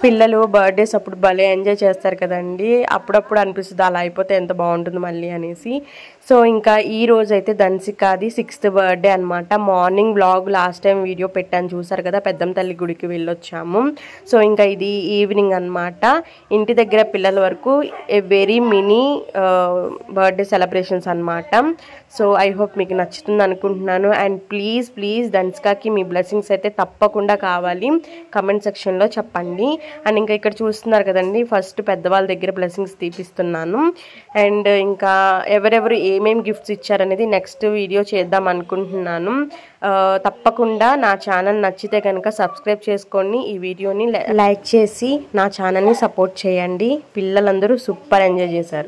పిల్లలు బర్త్డేస్ అప్పుడు భలే ఎంజాయ్ చేస్తారు కదండి. అప్పుడప్పుడు అనిపిస్తుంది అలా అయిపోతే ఎంత బాగుంటుంది మళ్ళీ అనేసి. సో ఇంకా ఈ రోజు అయితే ధన్సికాది 6th బర్త్డే అనమాట. Morning blog last time video పెట్టాను చూసారు కదా, పెద్దమ్మ తల్లి గుడికి వెళ్ళొచ్చాము. సో ఇంకా ఇది ఈవినింగ్ అనమాట. ఇంటి దగ్గర పిల్లల వరకు a very mini birthday celebrations అనమాట. సో ఐ హోప్ మీకు నచ్చుతుంది అనుకుంటున్నాను. అండ్ ప్లీజ్ ధన్సికాకి మీ బ్లెస్సింగ్స్ అయితే తప్పకుండా కావాలి, కమెంట్ సెక్షన్లో చెప్పండి. అండ్ ఇంకా ఇక్కడ చూస్తున్నారు కదండి, ఫస్ట్ పెద్దవాళ్ళ దగ్గర బ్లెస్సింగ్స్ తీపిస్తున్నాను. అండ్ ఇంకా ఎవరెవరు ఏమేమి గిఫ్ట్స్ ఇచ్చారనేది నెక్స్ట్ వీడియో చేద్దాం అనుకుంటున్నాను. తప్పకుండా నా ఛానల్ నచ్చితే కనుక సబ్స్క్రైబ్ చేసుకొని ఈ వీడియోని లైక్ చేసి నా ఛానల్ని సపోర్ట్ చేయండి. పిల్లలందరూ సూపర్ ఎంజాయ్ చేశారు.